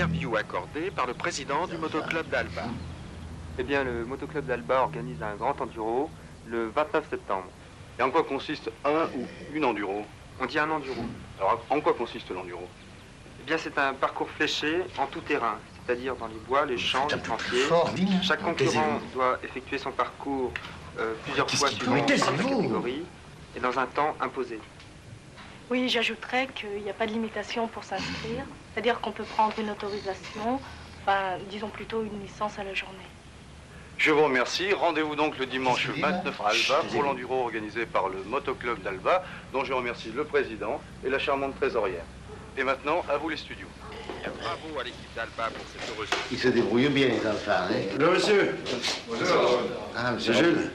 Interview accordée par le président du motoclub d'Alba. Eh bien, le motoclub d'Alba organise un grand enduro le 29 septembre. Et en quoi consiste un ou une enduro? On dit un enduro. Alors, en quoi consiste l'enduro? Eh bien, c'est un parcours fléché en tout terrain, c'est-à-dire dans les bois, les champs, les sentiers. Chaque concurrent doit effectuer son parcours plusieurs fois suivant sa catégorie et dans un temps imposé. Oui, j'ajouterais qu'il n'y a pas de limitation pour s'inscrire, c'est-à-dire qu'on peut prendre une autorisation, enfin, disons plutôt une licence à la journée. Je vous remercie. Rendez-vous donc le dimanche 29 à Alba pour l'enduro organisé par le motoclub d'Alba, dont je remercie le président et la charmante trésorière. Et maintenant, à vous les studios. Bravo à l'équipe d'Alba pour cette heureuse. Ils se débrouillent bien, les enfants, hein? Bonjour, monsieur. Bonjour. Ah, monsieur Jules.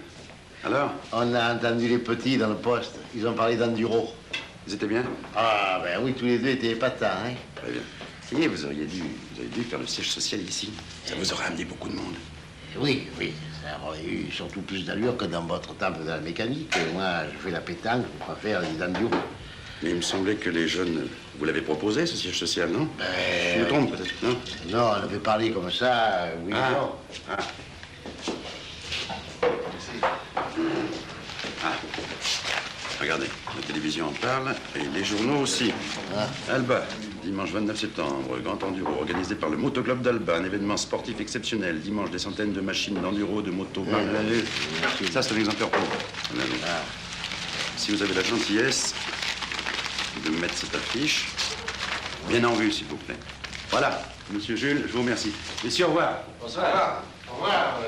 Alors? On a entendu les petits dans le poste. Ils ont parlé d'enduro. Ils étaient bien? Ah, ben oui, tous les deux étaient épatants, hein? Très bien. Et vous auriez dû faire le siège social ici. Ça vous aurait amené beaucoup de monde. Oui, oui. Ça aurait eu surtout plus d'allure que dans votre temple de la mécanique. Et moi, je fais la pétanque, je préfère les enduro. Mais il me semblait que les jeunes... Vous l'avez proposé, ce siège social, non? Je me trompe, peut-être, non? Non, on avait parlé comme ça, oui, non. Regardez, la télévision en parle, et les journaux aussi. Alba, dimanche 29 septembre, grand enduro, organisé par le motoclub d'Alba, un événement sportif exceptionnel. Dimanche, des centaines de machines d'enduro, de motos. Ça, c'est un exemplaire pour vous. Si vous avez la gentillesse de mettre cette affiche, bien en vue, s'il vous plaît. Voilà, monsieur Jules, je vous remercie. Messieurs, au revoir. Bonsoir. Au revoir.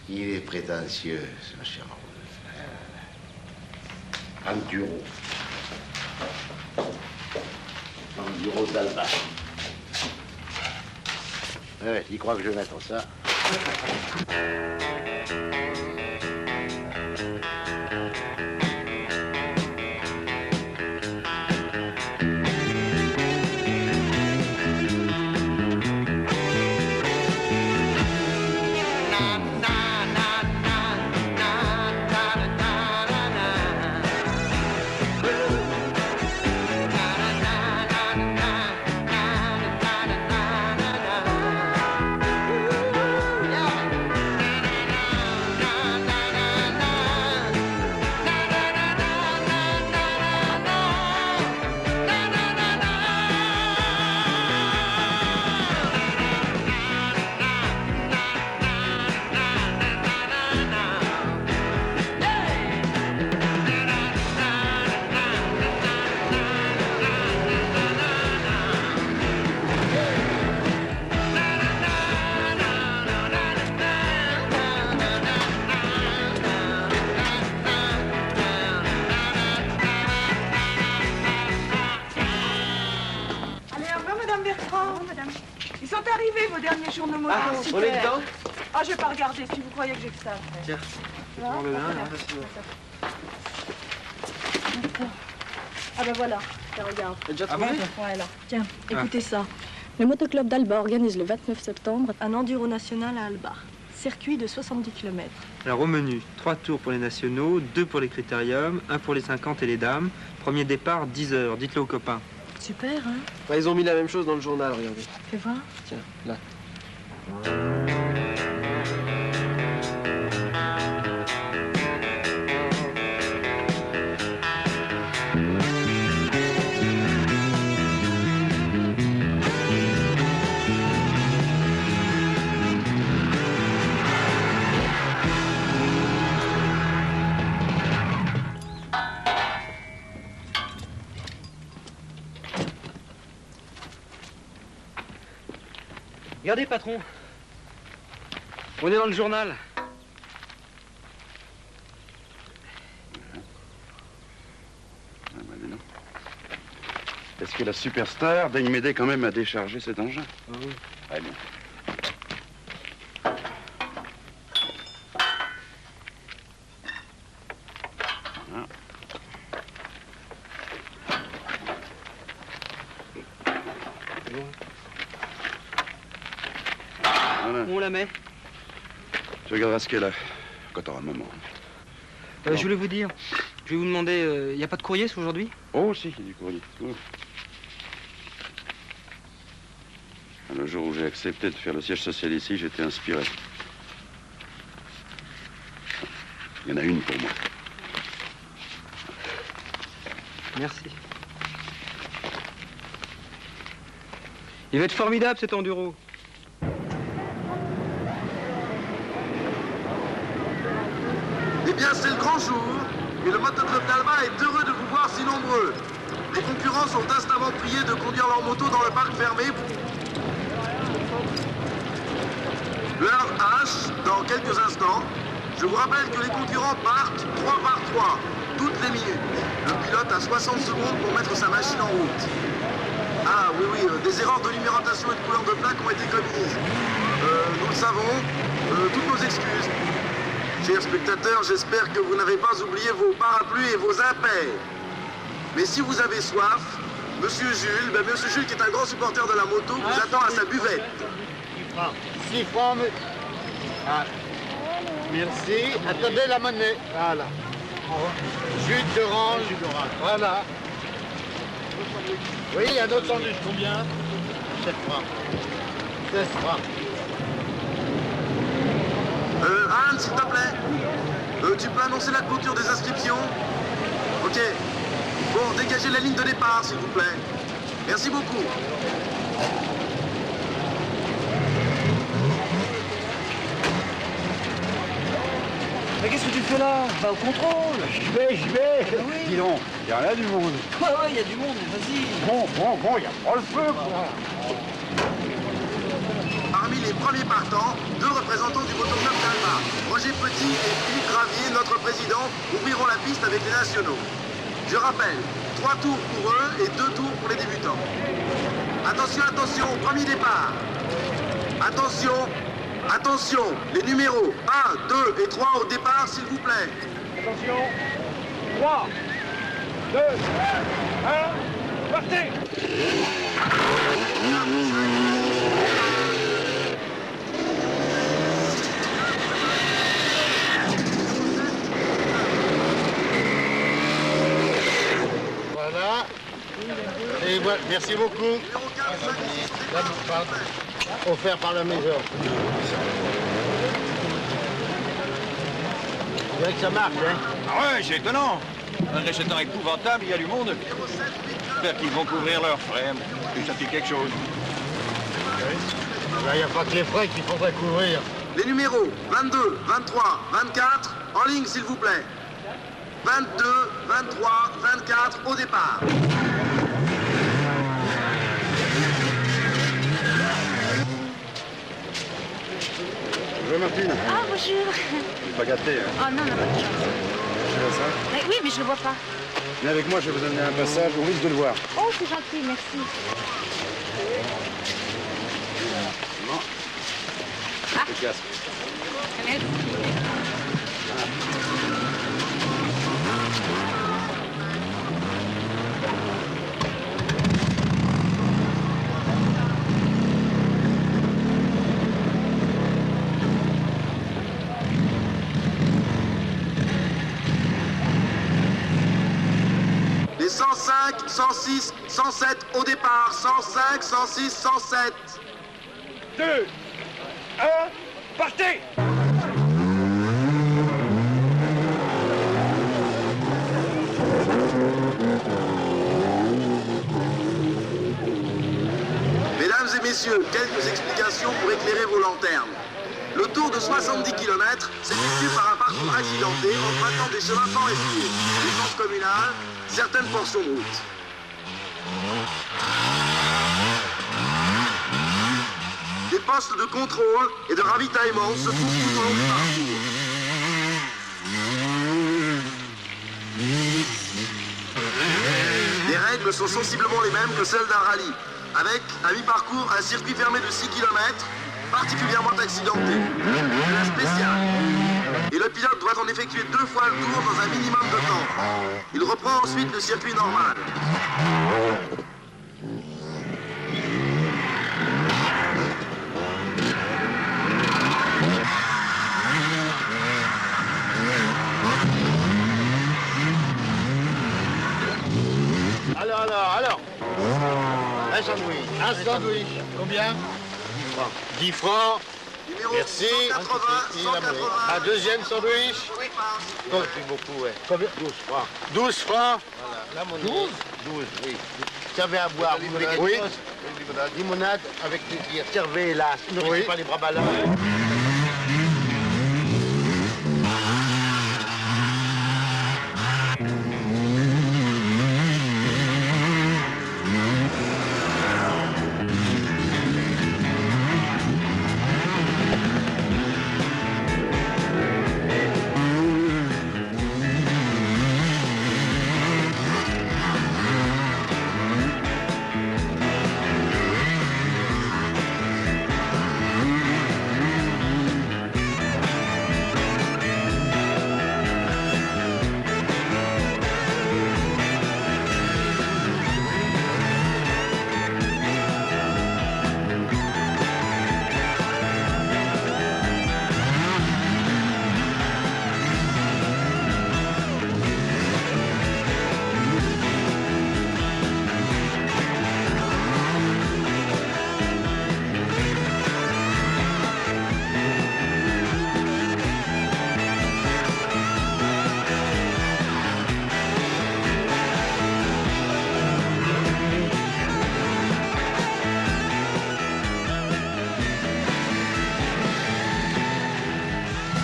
Il est prétentieux, ce cher enduro. Enduro d'Alba. Ouais, il croit que je vais mettre ça. Journaux moto. Ah, on est dedans? Ah, je vais pas regarder si vous croyez que j'ai que ça. Tiens, je prends le nain, Ah ben voilà, tiens, regarde. T'as déjà trouvé? Voilà. Tiens, écoutez ça. Le motoclub d'Alba organise le 29 septembre un enduro national à Alba. Circuit de 70 km. Alors au menu, 3 tours pour les nationaux, 2 pour les critériums, 1 pour les 50 et les dames. Premier départ, 10 heures. Dites-le aux copains. Super, hein? Bah, ils ont mis la même chose dans le journal, regardez. Fais voir. Tiens, là. Regardez, patron. On est dans le journal. Est-ce que la superstar daigne m'aider quand même à décharger cet engin? Ah oui. Très bien. Voilà. Où on la met? Tu regarderas ce qu'elle a quand t'auras un moment. Je voulais vous dire, je vais vous demander, il n'y a pas de courrier aujourd'hui? Oh si, il y a du courrier. Oh. Le jour où j'ai accepté de faire le siège social ici, j'étais inspiré. Il y en a une pour moi. Merci. Il va être formidable cet enduro. Eh bien, c'est le grand jour, et le motoclub d'Alba est heureux de vous voir si nombreux. Les concurrents sont instamment priés de conduire leur moto dans le parc fermé. L'heure H, dans quelques instants. Je vous rappelle que les concurrents partent 3 par 3, toutes les minutes. Le pilote a 60 secondes pour mettre sa machine en route. Ah oui, des erreurs de numérotation et de couleur de plaque ont été commises. Nous le savons, toutes nos excuses. Chers spectateurs, j'espère que vous n'avez pas oublié vos parapluies et vos impairs. Mais si vous avez soif, Monsieur Jules, Monsieur Jules qui est un grand supporter de la moto, vous attend à sa buvette. 6 francs, mais... Ah. Merci. Attendez la monnaie. Voilà. Jus d'orange. Voilà. Oui, un autre sandwich. Combien? 7 francs. 16 francs. Anne, s'il te plaît. Tu peux annoncer la clôture des inscriptions? Ok. Bon, dégagez la ligne de départ, s'il vous plaît. Merci beaucoup. Mais qu'est-ce que tu fais là? Va au contrôle. Je vais. Ah oui. Dis donc, il y en a du monde. Ouais, il y a du monde, vas-y. Bon, il y a pas le feu, quoi. Parmi les premiers partants, 2 représentants du motoclub d'Alba, Roger Petit et Philippe Gravier, notre président, ouvriront la piste avec les nationaux. Je rappelle, 3 tours pour eux et 2 tours pour les débutants. Attention, premier départ. Attention, les numéros 1, 2 et 3 au départ, s'il vous plaît. Attention. 3, 2, 1, partez. Voilà. Et voilà, merci beaucoup. Numéro 4, 5, 6, Là, offert par la maison. C'est vrai que ça marche, hein? Ah ouais, c'est étonnant. Malgré ce temps épouvantable, il y a du monde. J'espère qu'ils vont couvrir leurs frais. Que ça fait quelque chose. Là, il n'y a pas que les frais qu'il faudrait couvrir. Les numéros 22, 23, 24, en ligne, s'il vous plaît. 22, 23, 24, au départ. Bonjour Martine. Ah, bonjour. Pas gâté, hein. Oh non, pas de chance. Tu vois ça? Oui, mais je le vois pas. Viens avec moi, je vais vous donner un passage, on risque de le voir. Oh, c'est gentil, merci. Non. Ah. Le casque. Merci. Les 105, 106, 107 au départ. 105, 106, 107. 2, 1, partez. Mesdames et messieurs, quelques explications pour éclairer vos lanternes. Le tour de 70 km s'effectue par un parcours accidenté empruntant des chemins forestiers, des routes communales, certaines portions de route. Des postes de contrôle et de ravitaillement se trouvent tout au long du parcours. Les règles sont sensiblement les mêmes que celles d'un rallye, avec, à mi-parcours, un circuit fermé de 6 km, particulièrement accidenté. C'est la spéciale. Et le pilote doit en effectuer 2 fois le tour dans un minimum de temps. Il reprend ensuite le circuit normal. Alors. Un sandwich. Combien? francs. 10 francs. Numéro Merci. 180, 180. Un deuxième sandwich. Merci beaucoup, ouais. Combien? 12 francs. 12 francs. Voilà, la monnaie. 12? 12, oui. Servez à boire, vous voulez quelque Oui. chose? Limonade avec plaisir. Servez, hélas. Ne restez pas les bras ballants.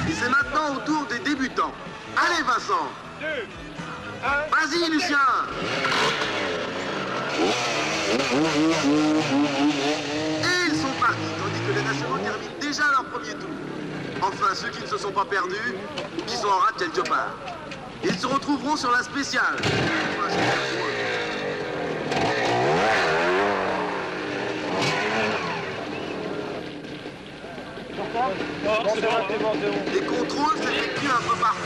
Et c'est maintenant au tour des débutants. Allez, Vincent. 2, 1. Vas-y, Lucien. Et ils sont partis, tandis que les nationaux terminent déjà leur premier tour. Enfin, ceux qui ne se sont pas perdus ou qui sont en rate quelque part. Ils se retrouveront sur la spéciale. Les contrôles s'effectuent un peu partout.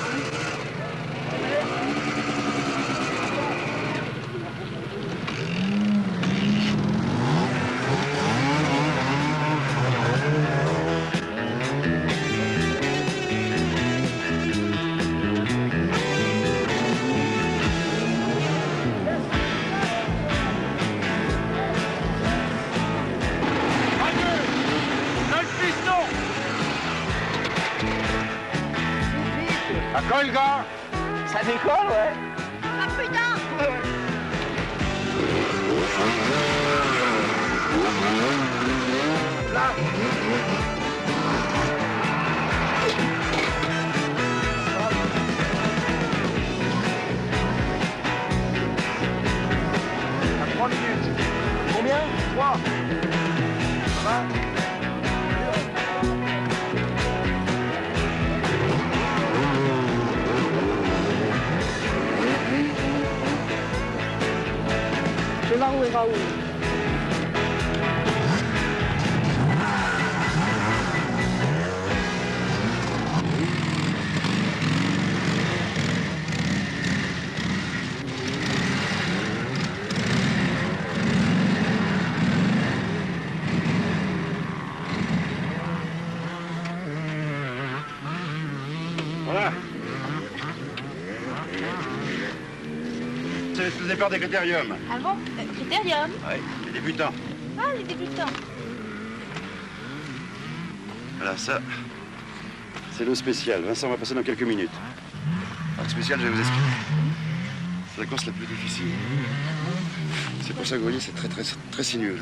À quoi le gars? Ça décolle, ouais. Ah putain! Là. À 3 minutes. Combien? 3. Ça va? Je vais voir où est Raoul. Voilà. C'est le départ des critériums. Ah bon? Critérium? Oui, les débutants. Ah, les débutants. Voilà, ça, c'est l'eau spéciale. Vincent va passer dans quelques minutes. Alors, spécial, je vais vous expliquer. C'est la course la plus difficile. C'est pour ça que vous voyez, c'est très sinueux.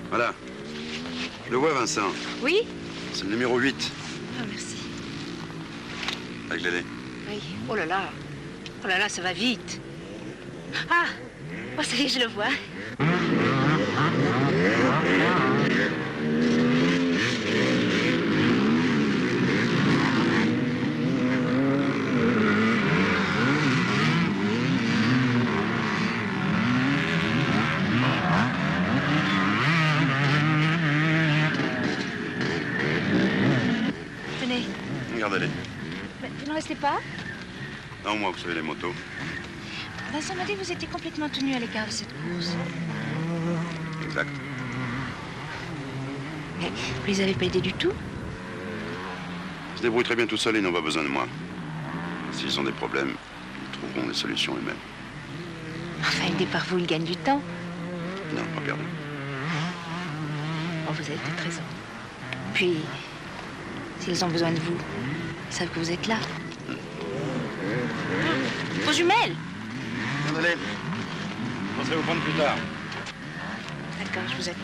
Voilà. Je le vois, Vincent. Oui? C'est le numéro 8. Ah, merci. Avec Lélé. Oui. Oh là là. Oh là là, ça va vite. Ah! Oh, ça y est, je le vois. Venez. Regardez-les. Mais vous n'en restez pas? Non, moi, vous savez, les motos. Vincent m'a dit que vous étiez complètement tenu à l'écart de cette course. Exact. Mais vous les avez pas aidés du tout? Ils se débrouillent très bien tout seuls et n'ont pas besoin de moi. S'ils ont des problèmes, ils trouveront les solutions eux-mêmes. Enfin, aidés par vous, ils gagnent du temps. Non, pas perdu. Bon, vous avez peut-être raison. Puis, s'ils ont besoin de vous, ils savent que vous êtes là. Vos jumelles! Allez, je penserai vous prendre plus tard. D'accord, je vous attends.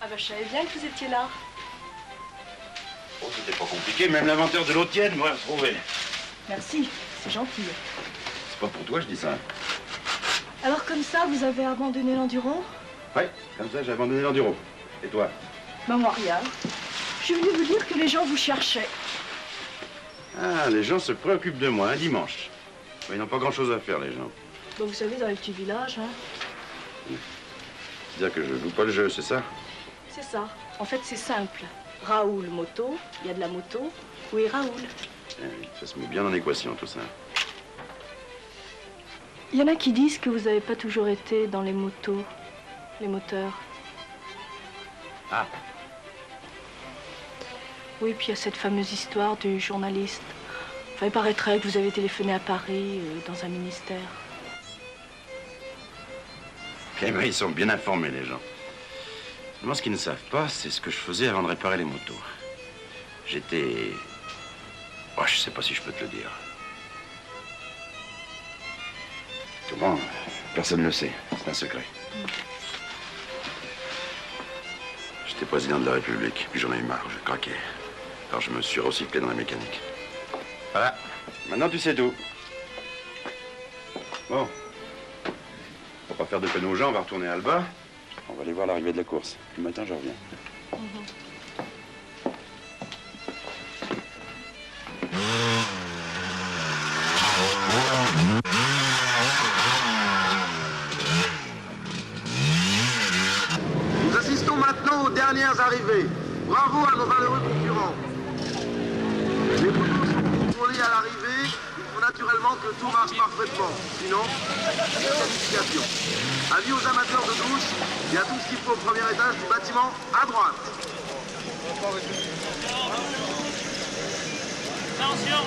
Ah ben, je savais bien que vous étiez là. Oh, c'était pas compliqué, même l'inventeur de l'eau tiède m'a retrouvé. Merci, c'est gentil. C'est pas pour toi, je dis ça. Alors comme ça, vous avez abandonné l'enduro? Ouais, comme ça, j'ai abandonné l'enduro. Et toi? Ben moi, rien. Je suis venue vous dire que les gens vous cherchaient. Ah, les gens se préoccupent de moi un dimanche. Ils n'ont pas grand-chose à faire, les gens. Bon, vous savez, dans les petits villages, hein. C'est-à-dire que je joue pas le jeu, c'est ça? C'est ça. En fait, c'est simple. Raoul moto, il y a de la moto. Oui, Raoul. Eh oui, ça se met bien en équation, tout ça. Il y en a qui disent que vous n'avez pas toujours été dans les motos, les moteurs. Ah. Oui, puis il y a cette fameuse histoire du journaliste. Enfin, il paraîtrait que vous avez téléphoné à Paris, dans un ministère. Eh ben, ils sont bien informés, les gens. Moi, ce qu'ils ne savent pas, c'est ce que je faisais avant de réparer les motos. J'étais Oh, je sais pas si je peux te le dire. Comment? Personne ne le sait. C'est un secret. J'étais président de la République, puis j'en ai eu marre, j'ai craqué. Alors je me suis recyclé dans la mécanique. Voilà. Maintenant tu sais tout. Bon. Faut pas faire de peine aux gens, on va retourner à Alba. On va aller voir l'arrivée de la course. Le matin, je reviens. Nous assistons maintenant aux dernières arrivées. Bravo à nos valeureux concurrents. Les motos sont contrôlés à l'arrivée. Il faut naturellement que tout marche parfaitement. Sinon, qualification. Avis aux amateurs de douche, il y a tout ce qu'il faut au premier étage du bâtiment à droite. Attention,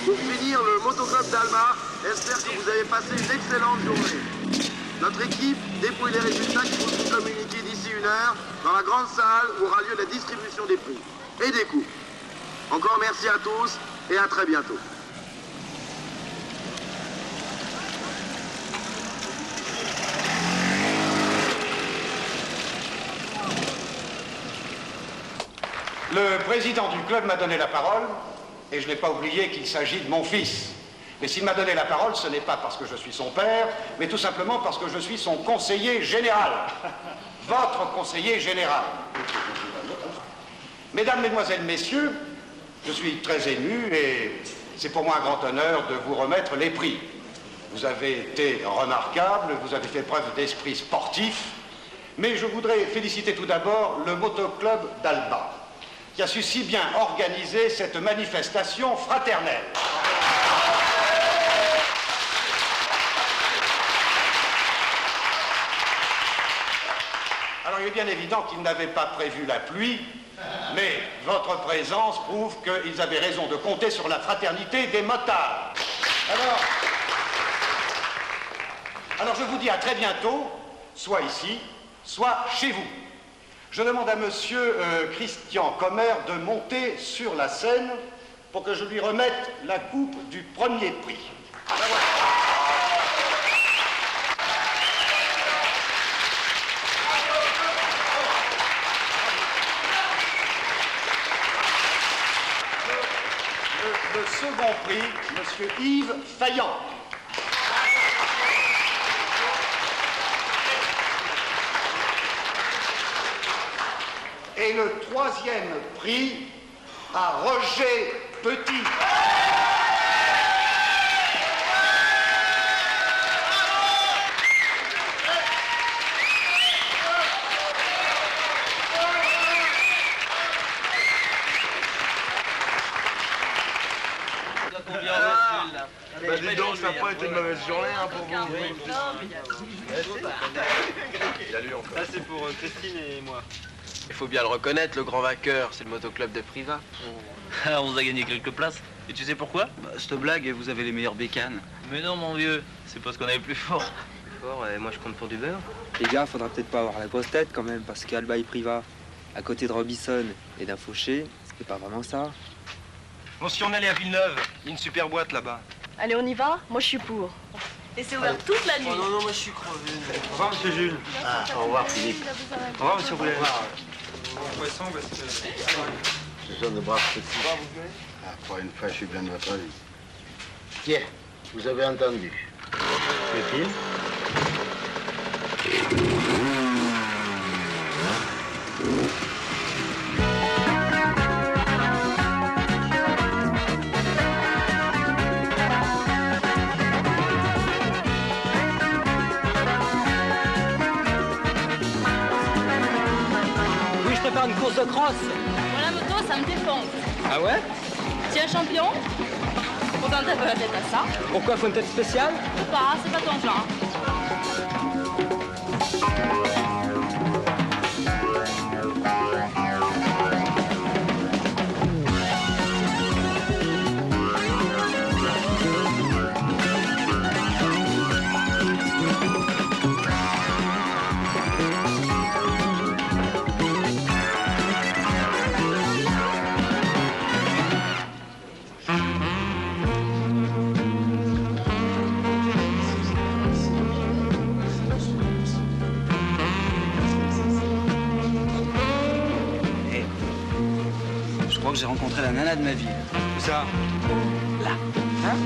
Pour finir, le motoclub d'Alba espère que vous avez passé une excellente journée. Notre équipe dépouille les résultats qui vous seront communiqués d'ici 1 heure dans la grande salle où aura lieu la distribution des prix et des coupes. Encore merci à tous et à très bientôt. Le président du club m'a donné la parole et je n'ai pas oublié qu'il s'agit de mon fils. Mais s'il m'a donné la parole, ce n'est pas parce que je suis son père, mais tout simplement parce que je suis son conseiller général. Votre conseiller général. Mesdames, Mesdemoiselles, Messieurs, je suis très ému et c'est pour moi un grand honneur de vous remettre les prix. Vous avez été remarquable, vous avez fait preuve d'esprit sportif, mais je voudrais féliciter tout d'abord le motoclub d'Alba, qui a su si bien organiser cette manifestation fraternelle. Alors il est bien évident qu'ils n'avaient pas prévu la pluie, mais votre présence prouve qu'ils avaient raison de compter sur la fraternité des motards. Alors je vous dis à très bientôt, soit ici, soit chez vous. Je demande à monsieur Christian Commer de monter sur la scène pour que je lui remette la coupe du premier prix. Le second prix, monsieur Yves Faillant. Et le troisième prix à Roger Petit. Bah dis donc, ça n'a pas été une mauvaise journée hein, pour vous. Ça c'est pour Christine et moi. Il faut bien le reconnaître, le grand vainqueur, c'est le motoclub de Privas. Ah, on vous a gagné quelques places. Et tu sais pourquoi? Bah, cette blague, vous avez les meilleures bécanes. Mais non, mon vieux, c'est parce qu'on est plus fort. Plus fort, et moi je compte pour du beurre. Les gars, faudra peut-être pas avoir la grosse tête quand même, parce qu'Alba et Privas, à côté de Robinson et d'un Fauché, c'était pas vraiment ça. Bon, si on allait à Villeneuve, il y a une super boîte là-bas. Allez, on y va? Moi, je suis pour. Et c'est ouvert toute la nuit. Oh non, non, moi je suis crevé. Au revoir, monsieur Jules. Ah, au revoir, Philippe. Au revoir, monsieur Boulet. Ce sont de braves petits. Ah, pour une fois, je suis bien de votre avis. Tiens, vous avez entendu. Qu'est-il? Une course de cross. Moi, la moto, ça me défonce. Ah ouais? Tiens, champion, pourtant t'as pas la tête à ça. Pourquoi faut une tête spéciale? Ou pas, c'est pas ton genre. que j'ai rencontré la nana de ma vie. Où ça? Là. Hein?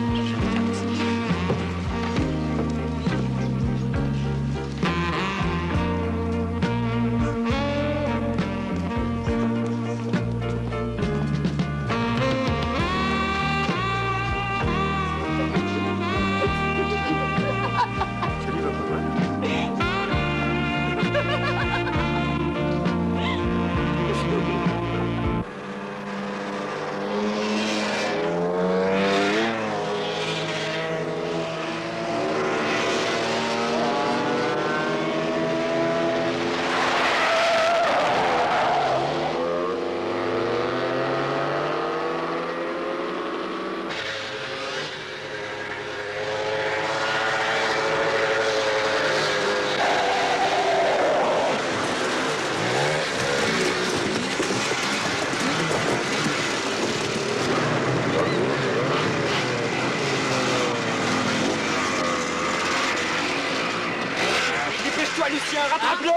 Dépêche-toi, Lucien, rattrape-le! Hein?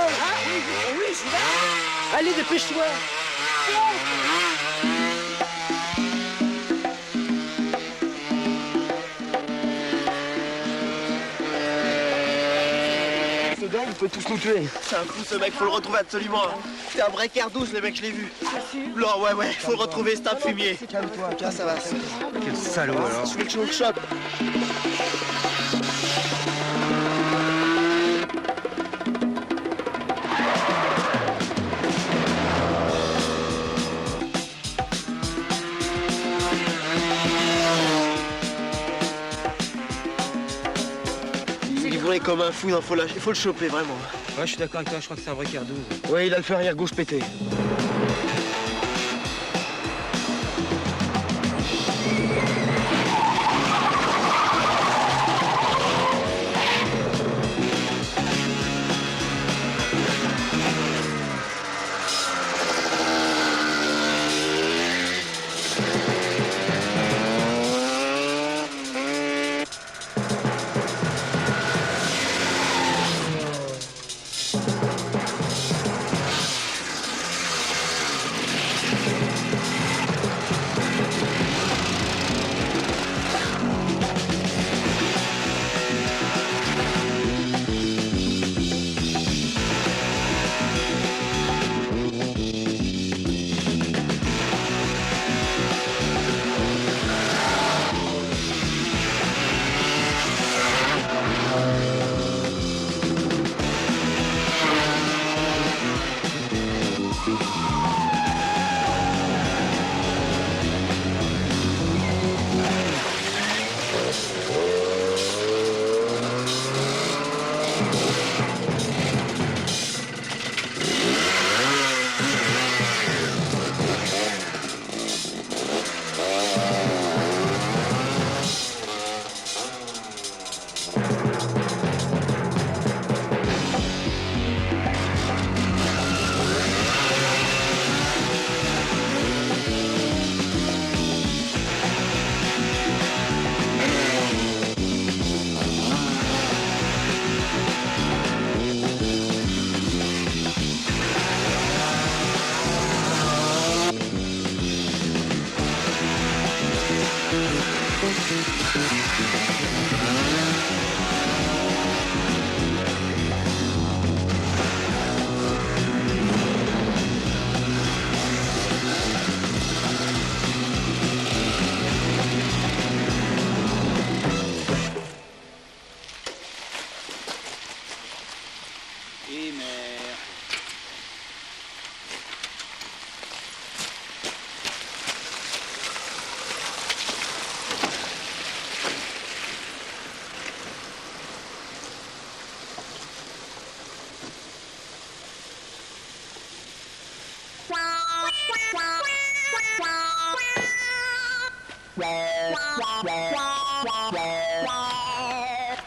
Oui, je suis là! Allez, dépêche-toi! Ce dingue, il peut tous nous tuer. C'est un fou ce mec, faut le retrouver absolument. C'est un vrai quart 12 les mecs, je l'ai vu. Non, ouais, faut le retrouver, c'est un fumier. Calme-toi, Là, ça va. Quel salaud alors. Je fais le show shot. Il brûlait comme un fou, il faut le choper vraiment. Ouais, je suis d'accord avec toi, je crois que c'est un vrai quart 12. Ouais, il a le fer arrière gauche pété.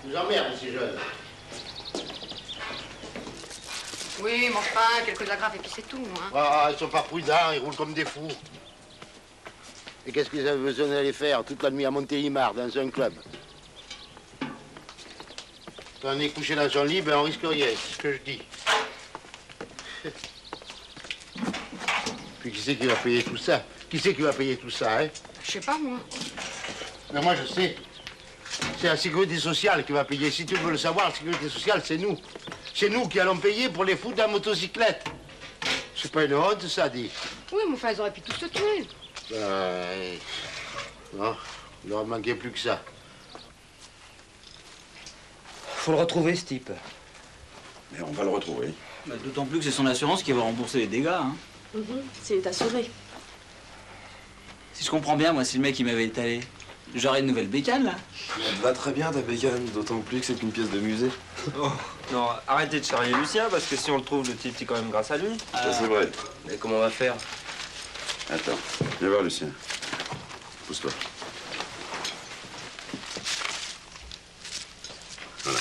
Je vous emmerde, ces jeunes. Oui, mais enfin, quelques agrafes et puis c'est tout, hein. Ah, ils sont pas prudents, ils roulent comme des fous. Et qu'est-ce qu'ils avaient besoin d'aller faire toute la nuit à Montélimar, dans un club? Quand on est couché dans son lit, ben on risque rien, c'est ce que je dis. Puis qui c'est qui va payer tout ça? Qui c'est qui va payer tout ça, hein? Je sais pas, moi. Mais moi, je sais. C'est la sécurité sociale qui va payer. Si tu veux le savoir, la sécurité sociale, c'est nous. C'est nous qui allons payer pour les fous de la motocyclette. C'est pas une honte, ça, dit. Oui, mais enfin, ils auraient pu tous se tuer. Non, il n'aurait manqué plus que ça. Faut le retrouver, ce type. Mais on va le retrouver. Bah, d'autant plus que c'est son assurance qui va rembourser les dégâts. Hein. C'est assuré. Si je comprends bien, moi, si le mec il m'avait étalé, j'aurais une nouvelle bécane là. Elle te va très bien ta bécane, d'autant plus que c'est une pièce de musée. Oh, non, arrêtez de charrier Lucien, parce que si on le trouve, le type, c'est quand même grâce à lui. Ça, c'est vrai. Mais comment on va faire? Attends, viens voir Lucien. Pousse-toi. Voilà.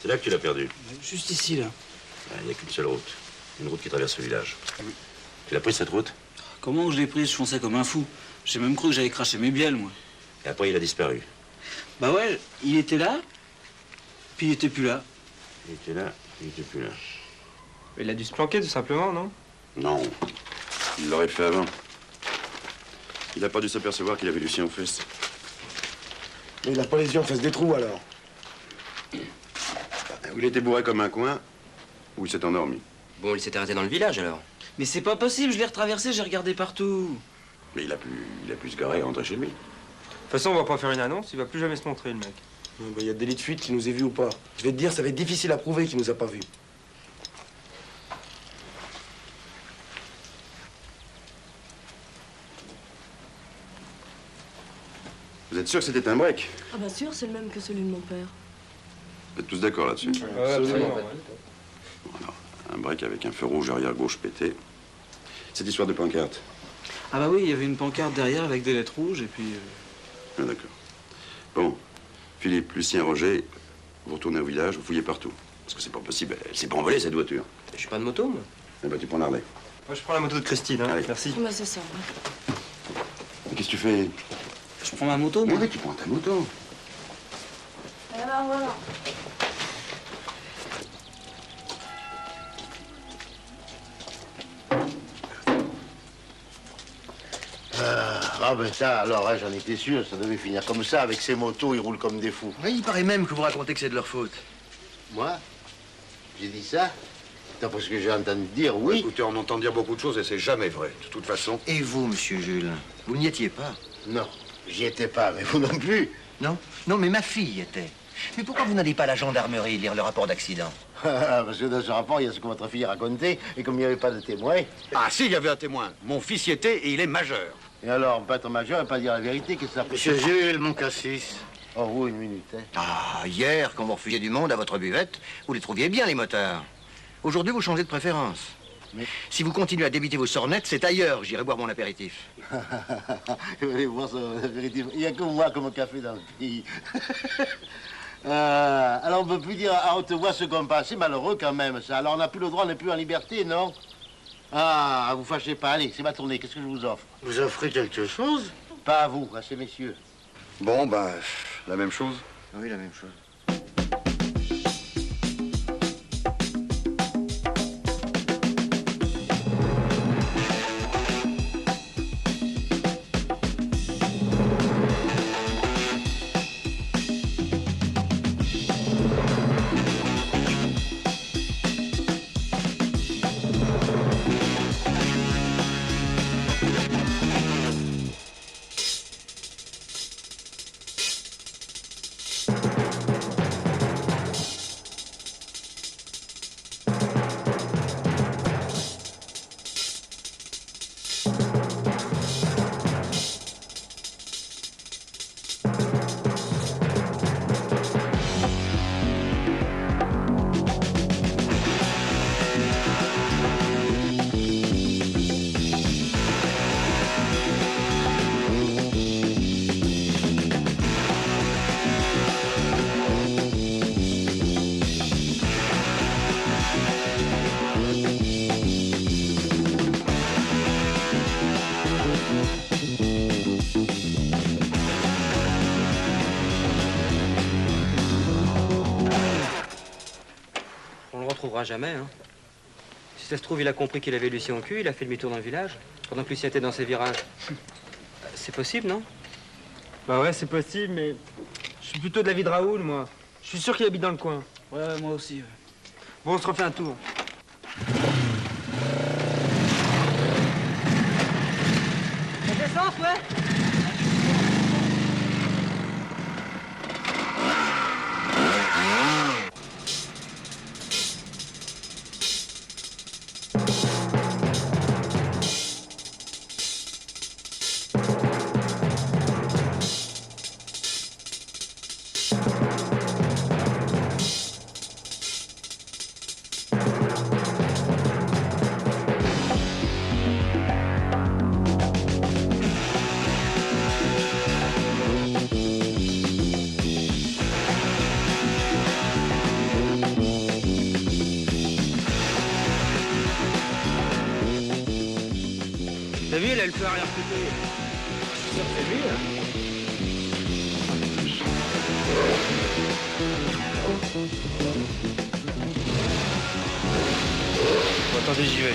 C'est là que tu l'as perdu. Juste ici, là. Il n'y a qu'une seule route. Une route qui traverse le village. Tu l'as prise, cette route? Comment que je l'ai prise? Je fonçais comme un fou. J'ai même cru que j'allais cracher mes bielles, moi. Et après, il a disparu. Bah ouais, il était là, puis il était plus là. Il était là, il était plus là. Il a dû se planquer, tout simplement, non? Non. Il l'aurait fait avant. Il n'a pas dû s'apercevoir qu'il avait Lucien aux fesses. Mais il a pas les yeux en face des trous, alors. Ou il était bourré comme un coin, ou il s'est endormi. Bon, il s'est arrêté dans le village, alors. Mais c'est pas possible, je l'ai retraversé, j'ai regardé partout. Mais il a pu se garer et rentrer chez lui. De toute façon, on va pas faire une annonce, il va plus jamais se montrer, le mec. Il y a délit de fuite qui nous ait vus ou pas. Je vais te dire, ça va être difficile à prouver qu'il nous a pas vus. Vous êtes sûr que c'était un break? Ah bien sûr, c'est le même que celui de mon père. Vous êtes tous d'accord là-dessus? Absolument. Alors, un break avec un feu rouge arrière gauche pété. Cette histoire de pancarte. Ah bah oui, il y avait une pancarte derrière avec des lettres rouges et puis... Ah, d'accord. Bon, Philippe, Lucien, Roger, vous retournez au village, vous fouillez partout. Parce que c'est pas possible, elle s'est pas envolée cette voiture. Je suis pas de moto, moi. Eh ben, tu prends l'Harley. Moi, je prends la moto de Christine, hein. Allez. Merci. Bah c'est ça. Mais qu'est-ce que tu fais? Je prends ma moto, moi. Oui, tu prends ta moto. Alors voilà. Ah ben ça, alors, hein, j'en étais sûr, ça devait finir comme ça. Avec ces motos, ils roulent comme des fous. Oui, il paraît même que vous racontez que c'est de leur faute. Moi? J'ai dit ça? D'après ce que j'ai entendu dire, oui. Écoutez, on entend dire beaucoup de choses et c'est jamais vrai, de toute façon. Et vous, monsieur Jules? Vous n'y étiez pas? Non, j'y étais pas, mais vous non plus. Non? Non, mais ma fille y était. Mais pourquoi vous n'allez pas à la gendarmerie lire le rapport d'accident? Parce que dans ce rapport, il y a ce que votre fille a raconté, et comme il n'y avait pas de témoin... Ah si, il y avait un témoin. Mon fils y était et il est majeur. Et alors, pas être majeur et pas dire la vérité, qu'est-ce que ça fait? Monsieur Jules, mon cassis. Oh, vous, une minute, hein. Ah, hier, quand vous refusiez du monde à votre buvette, vous les trouviez bien, les motards. Aujourd'hui, vous changez de préférence. Mais... Si vous continuez à débiter vos sornettes, c'est ailleurs que j'irai boire mon apéritif. Vous allez voir son apéritif. Il n'y a que moi comme café dans le pays. Alors, on ne peut plus dire à haute voix ce qu'on passe. C'est malheureux quand même, ça. Alors, on n'a plus le droit, on n'est plus en liberté, non? Ah, vous fâchez pas. Allez, c'est ma tournée. Qu'est-ce que je vous offre? Vous offrez quelque chose? Pas à vous, à ces messieurs. Bon, bah, la même chose. Oui, la même chose. Jamais, hein. Si ça se trouve, il a compris qu'il avait Lucien au cul, il a fait demi-tour dans le village. pendant que Lucien était dans ses virages. C'est possible, non? Bah ouais, c'est possible, mais je suis plutôt de l'avis de Raoul, moi. Je suis sûr qu'il habite dans le coin. Ouais, moi aussi. Ouais. Bon, on se refait un tour. La descente, ouais. T'as vu, il a le feu arrière pété. Je suis sûr que c'est lui, là. Bon, attendez, j'y vais.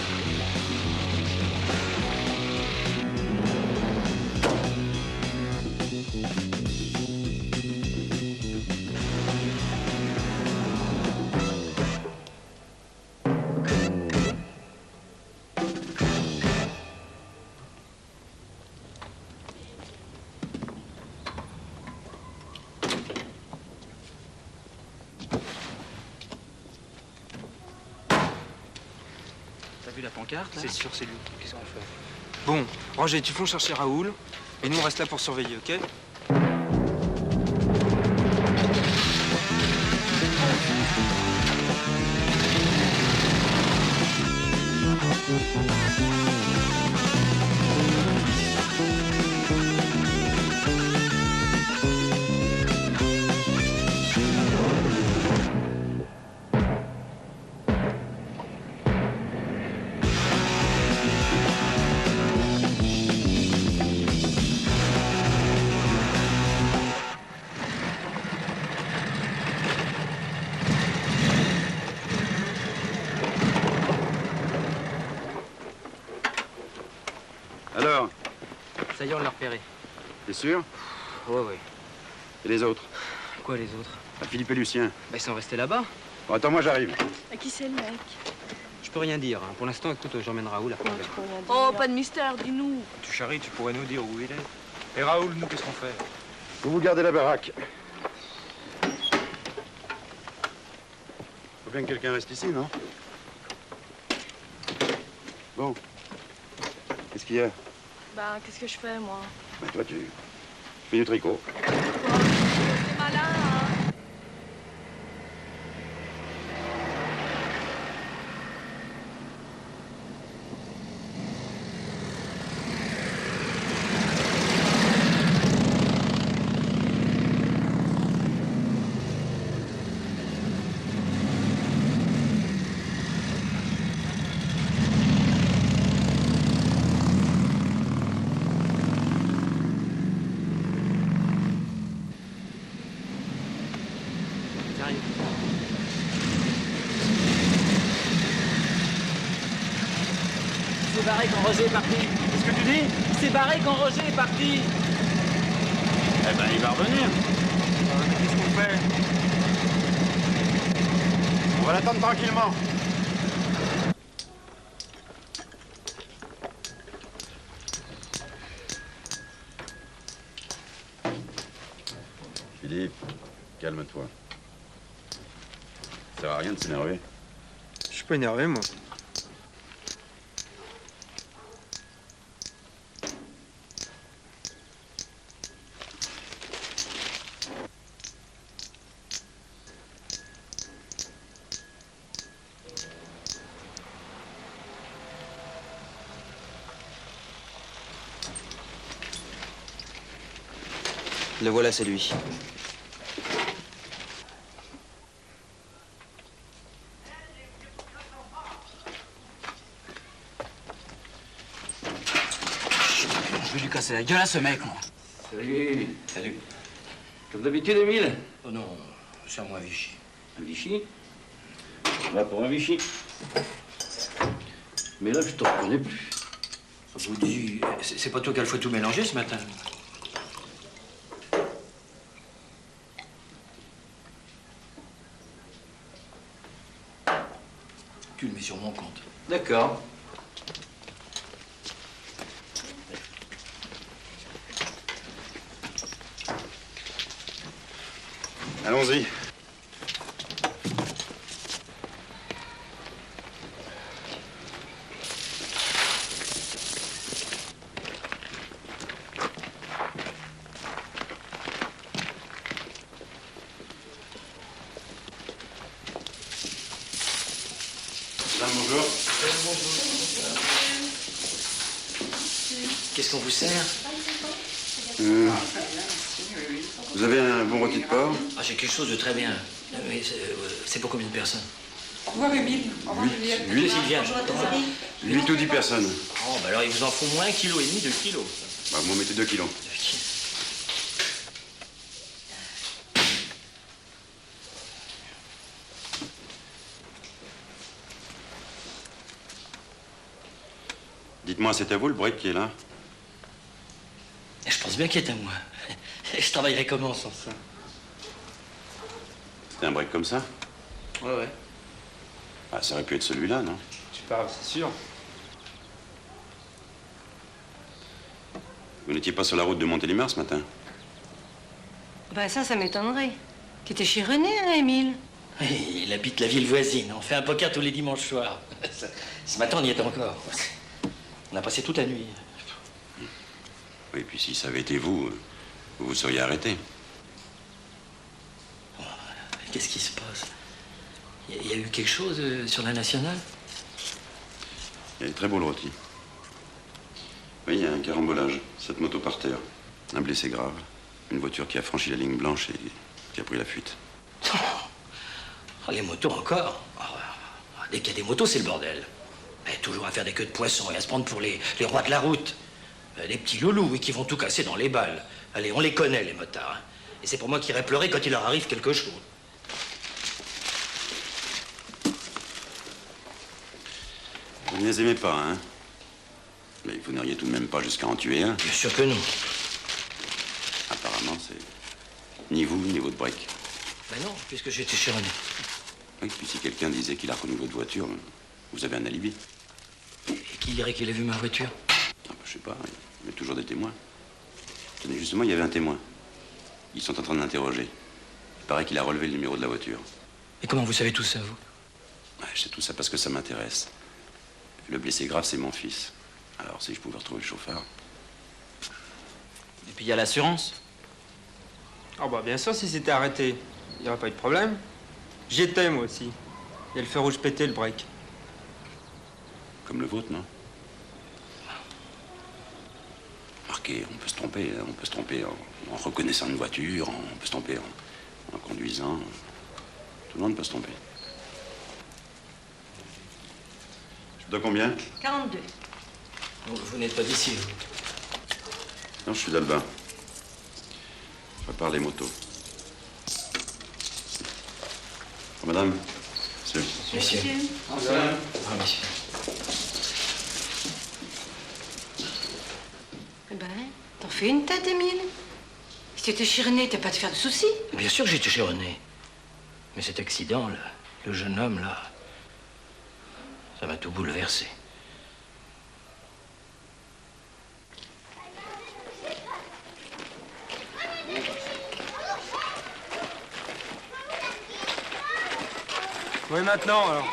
T'as vu la pancarte, là? C'est sûr, c'est lui. Qu'est-ce qu'on fait? Bon, Roger, tu fonds chercher Raoul, et nous, on reste là pour surveiller, ok? Alors, Ça y est, on l'a repéré. t'es sûr? Ouais, ouais. Et les autres? Quoi, les autres? Philippe et Lucien. Bah, ils sont restés là-bas. Bon, attends, moi j'arrive. À qui c'est le mec? Je peux rien dire. Hein. Pour l'instant, écoute, j'emmène Raoul à Paris. Oh, pas de mystère, dis-nous. Tu charries, tu pourrais nous dire où il est. Et Raoul, nous, qu'est-ce qu'on fait? Vous gardez la baraque. Faut bien que quelqu'un reste ici, non? Bon. Qu'est-ce qu'il y a? Bah, qu'est-ce que je fais, moi? Ben, toi, tu fais du tricot. C'est malin, hein. Il s'est barré quand Roger est parti. Qu'est-ce que tu dis? Il s'est barré quand Roger est parti. Eh ben, il va revenir. Qu'est-ce qu'on fait? On va l'attendre tranquillement. Philippe, calme-toi. Ça sert à rien de s'énerver. Je suis pas énervé, moi. Le voilà, c'est lui. Je vais lui casser la gueule à ce mec, moi. Salut. Salut. Comme d'habitude, Émile? Oh non, c'est à moi, Vichy. Un Vichy? Va pour un Vichy. Mais là, je te reconnais plus. Je vous dis, c'est pas toi qui a le faut tout mélanger ce matin. Tu le mets sur mon compte. D'accord. Allons-y. Madame, bonjour. Qu'est-ce qu'on vous sert? Vous avez un bon rôti de porc? Ah, j'ai quelque chose de très bien. Mais c'est pour combien de personnes? Au revoir, Émile. Au revoir, Juliette. Huit, Sylviane. 8 ou 10 personnes. Oh, bah alors il vous en faut moins 1,5 kg, 2 kilos. Bah, vous m'en mettez 2 kilos. Dites-moi, c'est à vous le break qui est là? Je pense bien qu'il est à moi. Je travaillerais comment sans ça? C'était un break comme ça? Ouais. Ah, ça aurait pu être celui-là, non? Tu parles, c'est sûr. Vous n'étiez pas sur la route de Montélimar ce matin? Ben ça m'étonnerait. Tu étais chez René, hein, Émile? Il habite la ville voisine. On fait un poker tous les dimanches soirs. Ce matin, on y est encore. On a passé toute la nuit. Oui, puis si ça avait été vous, vous vous seriez arrêté. Qu'est-ce qui se passe? Il y a eu quelque chose sur la nationale? Il est très beau le rôti. Oui, il y a un carambolage. 7 motos par terre. Un blessé grave. Une voiture qui a franchi la ligne blanche et qui a pris la fuite. Oh, les motos encore? Dès qu'il y a des motos, c'est le bordel. Toujours à faire des queues de poisson et à se prendre pour les rois de la route. Les petits loulous, oui, qui vont tout casser dans les balles. Allez, on les connaît, les motards. Hein. Et c'est pour moi qui irais pleurer quand il leur arrive quelque chose. Vous ne les aimez pas, hein? Mais vous n'iriez tout de même pas jusqu'à en tuer un. Bien sûr que non. Apparemment, c'est ni vous, ni votre break. Ben non, puisque j'étais chez René. Oui, puis si quelqu'un disait qu'il a reconnu votre voiture, vous avez un alibi. Et qui dirait qu'il a vu ma voiture? Ah, je sais pas, il y a toujours des témoins. Tenez, justement, il y avait un témoin. Ils sont en train de l'interroger. Il paraît qu'il a relevé le numéro de la voiture. Et comment vous savez tout ça, vous? Je sais tout ça parce que ça m'intéresse. Le blessé grave, c'est mon fils. Alors, si je pouvais retrouver le chauffeur... Et puis il y a l'assurance. Ah bah bien sûr, si c'était arrêté, il n'y aurait pas eu de problème. J'y étais, moi aussi. Il y a le feu rouge pété, le break. Comme le vôtre, non? Marquez, on peut se tromper. On peut se tromper en reconnaissant une voiture, on peut se tromper en conduisant. Tout le monde peut se tromper. Je dois combien? 42. Vous n'êtes pas d'ici, vous? Non, je suis d'Albin. Je répare les motos. Oh, madame. Monsieur. Monsieur. Ah, monsieur. Eh ben, t'en fais une tête, Émile. Si t'étais chez René, t'as pas de faire de soucis. Bien sûr que j'étais chez René. Mais cet accident, là, le jeune homme, là, ça m'a tout bouleversé. Oui, maintenant, alors.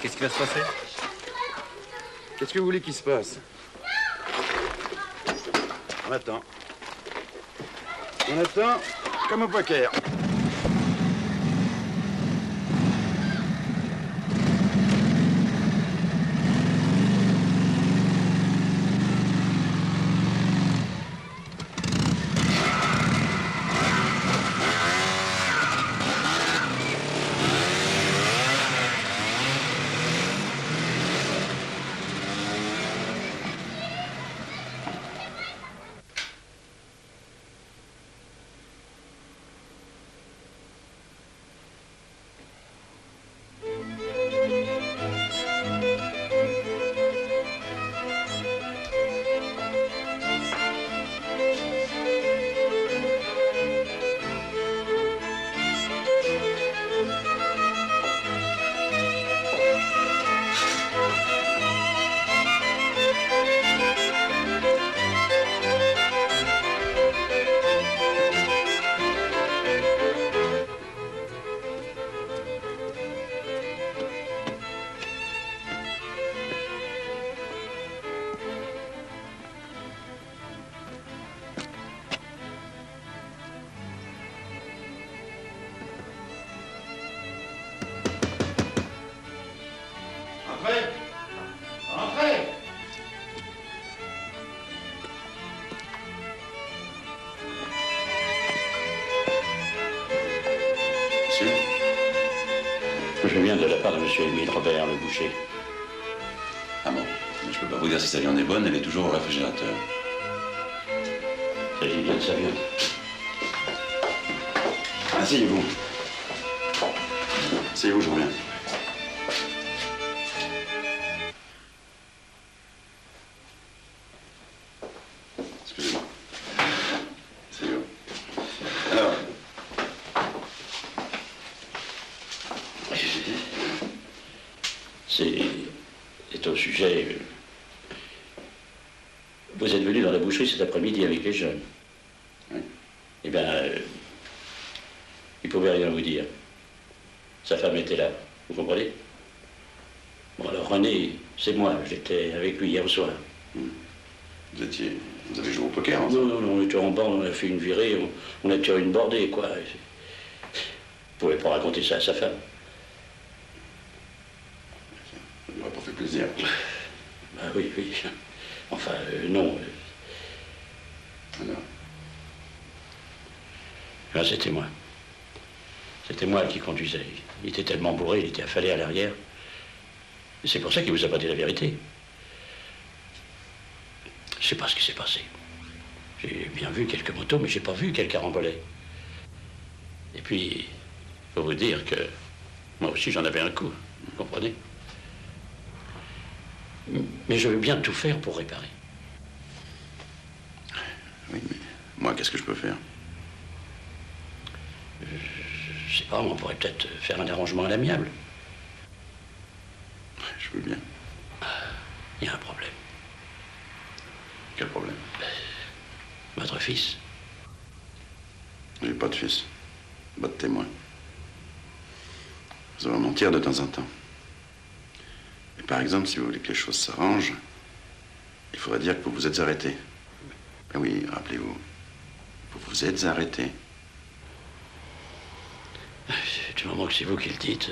Qu'est-ce qui va se passer? Qu'est-ce que vous voulez qu'il se passe? On attend. On attend comme au poker. Entrez. Entrez. Monsieur? Je viens de la part de M. Émile Robert, le boucher. Ah bon? Mais je peux pas vous dire si sa viande est bonne, elle est toujours au réfrigérateur. Il s'agit bien de sa viande. Asseyez-vous. Asseyez-vous, je reviens. Excusez-moi. Asseyez-vous. Alors. C'est au sujet... Vous êtes venu dans la boucherie cet après-midi avec les jeunes. Oui. Eh bien, il pouvait rien vous dire. Sa femme était là, vous comprenez? Bon, alors René, c'est moi, j'étais avec lui hier soir. Vous avez joué au poker ensemble? Non, on était en bande, on a fait une virée, on a tiré une bordée, quoi. Vous pouvez pas raconter ça à sa femme. Ça lui aurait pas fait plaisir. Bah oui. Enfin, non. Alors? Ben, c'était moi. C'était moi qui conduisais. Il était tellement bourré, il était affalé à l'arrière. C'est pour ça qu'il vous a pas dit la vérité. Je sais pas ce qui s'est passé. J'ai bien vu quelques motos, mais j'ai pas vu quel carambolet. Et puis, faut vous dire que moi aussi j'en avais un coup, vous comprenez? Mais je veux bien tout faire pour réparer. Oui, mais moi, qu'est-ce que je peux faire? Je sais pas, on pourrait peut-être faire un arrangement à l'amiable. Je veux bien. Il y a un problème. Quel problème? Votre fils. J'ai pas de fils. Pas de témoin. Vous allez mentir de temps en temps. Et par exemple, si vous voulez que les choses s'arrangent, il faudrait dire que vous vous êtes arrêté. Ben oui, rappelez-vous. Vous vous êtes arrêté. Du moment que c'est vous qui le dites.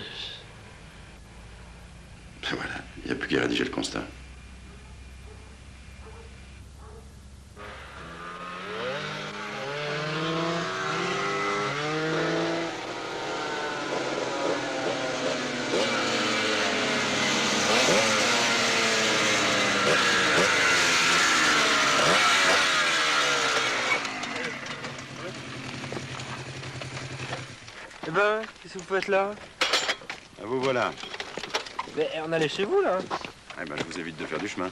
Ben voilà, il n'y a plus qu'à rédiger le constat. Eh ben, qu'est-ce que vous faites là? Ah, vous voilà. Mais on allait chez vous, là. Eh ben, je vous évite de faire du chemin.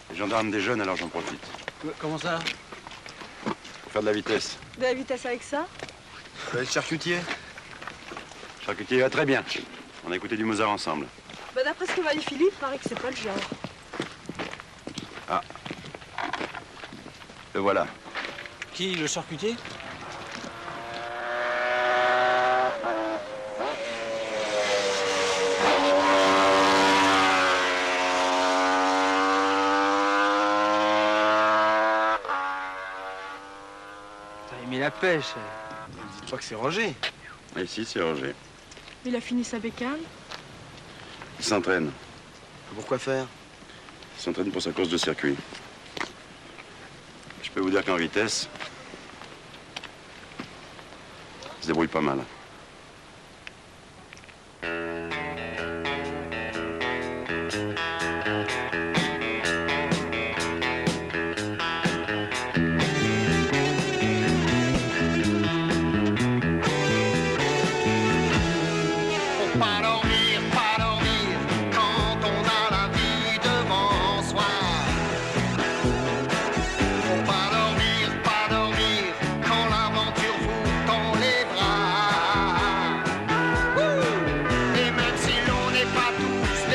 Les gendarmes déjeunent, alors j'en profite. Comment ça? Pour faire de la vitesse. De la vitesse avec ça? Vous avez le charcutier? Le charcutier va très bien. On a écouté du Mozart ensemble. Bah, d'après ce que m'a dit Philippe, il paraît que c'est pas le genre. Ah. Le voilà. Qui, le charcutier? Mais la pêche. Je crois que c'est Roger. Ici, c'est Roger. Il a fini sa bécane. Il s'entraîne. Pourquoi faire? Il s'entraîne pour sa course de circuit. Je peux vous dire qu'en vitesse, il se débrouille pas mal.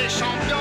Champion